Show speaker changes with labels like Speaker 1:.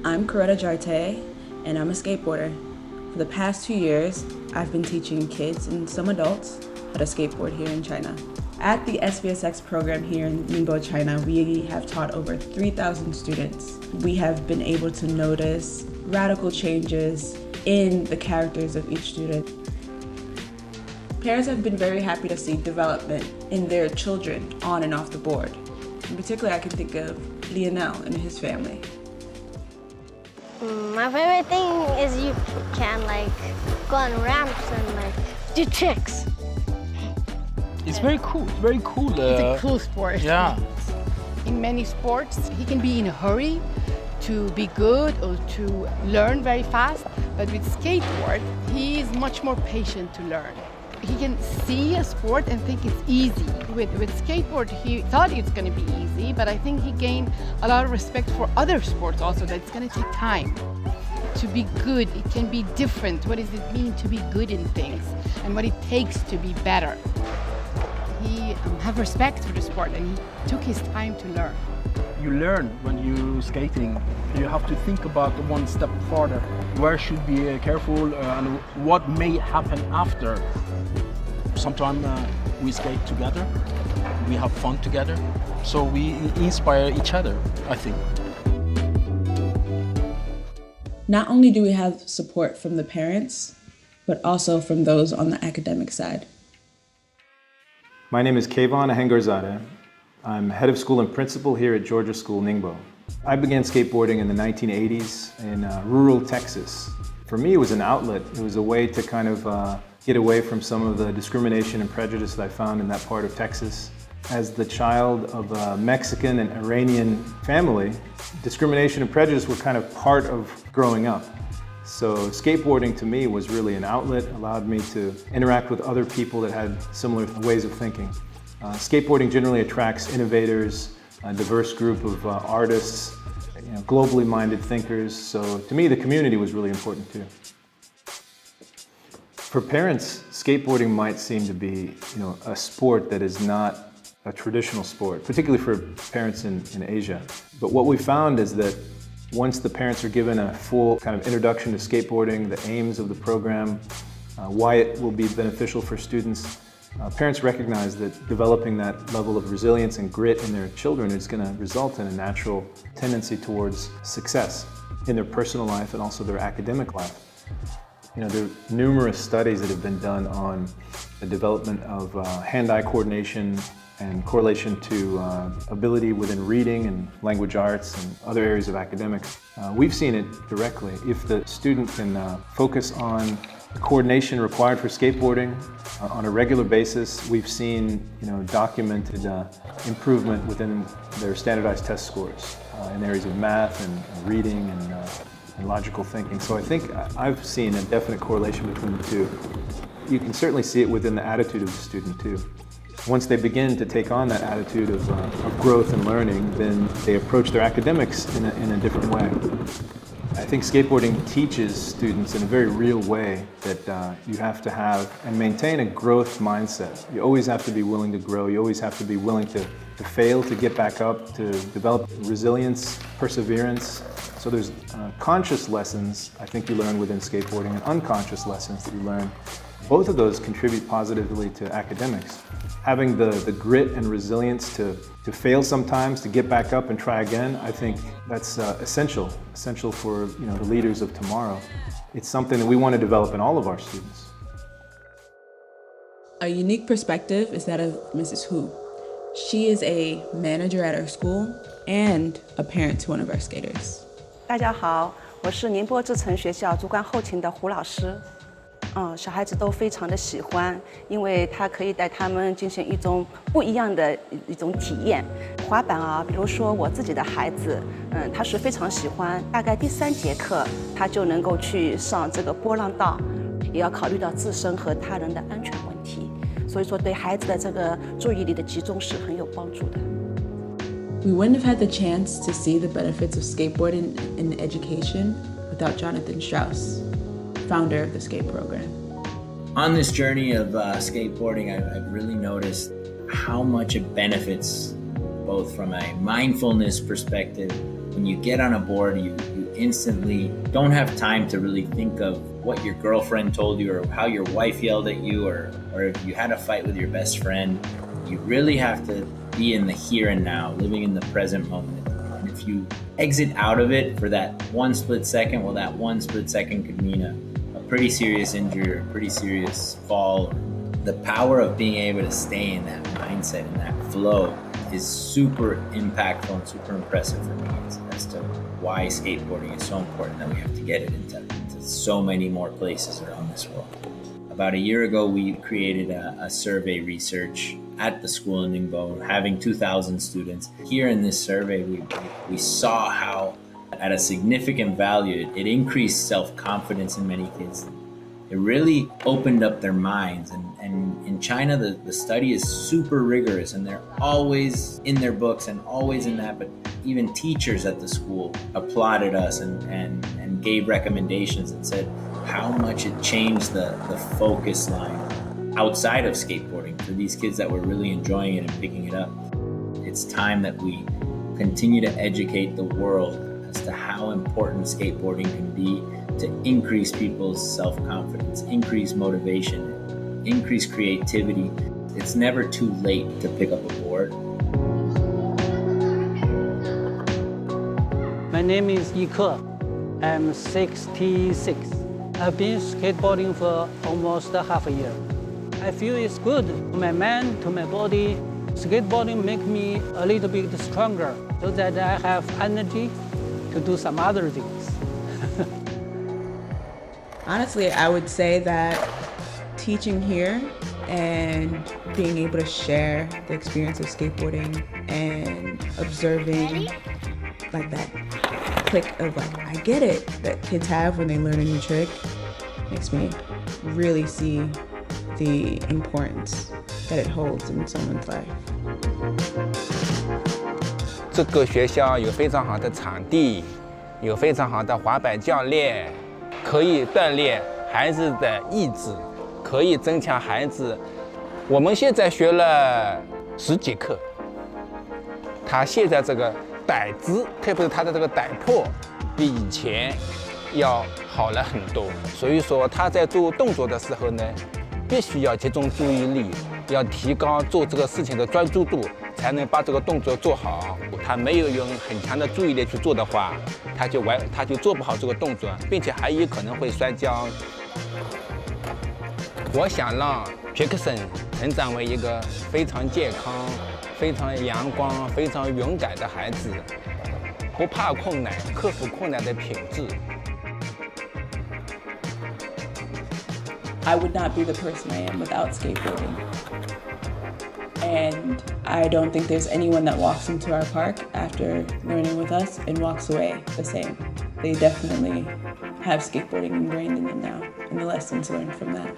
Speaker 1: I'm Coretta Jarteh, and I'm a skateboarder. For the past 2 years, I've been teaching kids and some adults how to skateboard here in China. At the SBSX program here in Ningbo, China, we have taught over 3,000 students. We have been able to notice radical changes in the characters of each student. Parents have been very happy to see development in their children on and off the board. In particular, I can think of Lionel and his family.
Speaker 2: My favorite thing is you can go on ramps and do tricks.
Speaker 3: It's very cool. It's very cool.
Speaker 4: It's a cool sport.
Speaker 3: Yeah.
Speaker 4: In many sports, he can be in a hurry to be good or to learn very fast. But with skateboard, he is much more patient to learn. He can see a sport and think it's easy. With skateboard, he thought it's going to be easy, but I think he gained a lot of respect for other sports also, that it's going to take time. To be good, it can be different. What does it mean to be good in things and what it takes to be better? He have respect for the sport and he took his time to learn.
Speaker 3: You learn when you're skating. You have to think about one step further. Where should be careful and what may happen after. Sometimes we skate together, we have fun together, so we inspire each other, I think.
Speaker 1: Not only do we have support from the parents, but also from those on the academic side.
Speaker 5: My name is Kayvon Ahengarzadeh. I'm head of school and principal here at Georgia School of Ningbo. I began skateboarding in the 1980s in rural Texas. For me, it was an outlet. It was a way to kind of get away from some of the discrimination and prejudice that I found in that part of Texas. As the child of a Mexican and Iranian family, discrimination and prejudice were kind of part of growing up. So skateboarding to me was really an outlet, allowed me to interact with other people that had similar ways of thinking. Skateboarding generally attracts innovators, a diverse group of artists, globally minded thinkers. So to me, the community was really important too. For parents, skateboarding might seem to be, a sport that is not a traditional sport, particularly for parents in Asia. But what we found is that once the parents are given a full kind of introduction to skateboarding, the aims of the program, why it will be beneficial for students, parents recognize that developing that level of resilience and grit in their children is going to result in a natural tendency towards success in their personal life and also their academic life. There are numerous studies that have been done on the development of hand-eye coordination and correlation to ability within reading and language arts and other areas of academics. We've seen it directly. If the student can focus on the coordination required for skateboarding on a regular basis, we've seen documented improvement within their standardized test scores in areas of math and reading and logical thinking. So I think I've seen a definite correlation between the two. You can certainly see it within the attitude of the student too. Once they begin to take on that attitude of growth and learning, then they approach their academics in a different way. I think skateboarding teaches students in a very real way that you have to have and maintain a growth mindset. You always have to be willing to grow. You always have to be willing to fail, to get back up, to develop resilience, perseverance. So there's conscious lessons I think you learn within skateboarding and unconscious lessons that you learn. Both of those contribute positively to academics. Having the grit and resilience to fail sometimes, to get back up and try again, I think that's essential for the leaders of tomorrow. It's something that we want to develop in all of our students.
Speaker 1: A unique perspective is that of Mrs. Hu. She is a manager at our school and a parent to one of our skaters.
Speaker 6: 大家好，我是宁波志诚学校主管后勤的胡老师。小孩子都非常的喜欢，因为他可以带他们进行一种不一样的一种体验。滑板啊，比如说我自己的孩子，他是非常喜欢，大概第3节课他就能够去上这个波浪道，也要考虑到自身和他人的安全问题，所以说对孩子的这个注意力的集中是很有帮助的。
Speaker 1: We wouldn't have had the chance to see the benefits of skateboarding in education without Jonathan Strauss, founder of the skate program.
Speaker 7: On this journey of skateboarding, I've really noticed how much it benefits both from a mindfulness perspective When you get on a board, you instantly don't have time to really think of what your girlfriend told you or how your wife yelled at you or if you had a fight with your best friend. You really have to be in the here and now, living in the present moment. And if you exit out of it for that one split second, well, that one split second could mean a pretty serious injury or a pretty serious fall. The power of being able to stay in that mindset and that flow is super impactful and super impressive for me as to why skateboarding is so important that we have to get it into so many more places around this world. About a year ago, we created a survey research at the School of Ningbo, having 2,000 students. Here in this survey, we saw how at a significant value, it increased self-confidence in many kids. It really opened up their minds. And in China, the study is super rigorous and they're always in their books and always in that, but even teachers at the school applauded us and gave recommendations and said how much it changed the focus line outside of skateboarding for these kids that were really enjoying it and picking it up. It's time that we continue to educate the world as to how important skateboarding can be to increase people's self-confidence, increase motivation, increase creativity. It's never too late to pick up a board.
Speaker 8: My name is Yi Ke. I'm 66. I've been skateboarding for almost half a year. I feel it's good to my mind, to my body. Skateboarding makes me a little bit stronger so that I have energy to do some other things.
Speaker 1: Honestly, I would say that teaching here and being able to share the experience of skateboarding and observing like that click of like, I get it, that kids have when they learn a new trick makes me really see the importance that it holds in someone's life.
Speaker 9: 这个学校有非常好的场地，有非常好的滑板教练，可以锻炼孩子的意志，可以增强孩子。我们现在学了10节课，他现在这个摆姿，特别是他的这个摆破，比以前要好了很多。所以说他在做动作的时候呢，必须要集中注意力，要提高做这个事情的专注度，才能把这个动作做好。他没有用很强的注意力去做的话，他就做不好这个动作，并且还有可能会摔跤。我想让杰克森成长为一个非常健康、非常阳光、非常勇敢的孩子，不怕困难、克服困难的品质。
Speaker 1: I would not be the person I am without skateboarding. And I don't think there's anyone that walks into our park after learning with us and walks away the same. They definitely have skateboarding ingrained in them now and the lessons learned from that.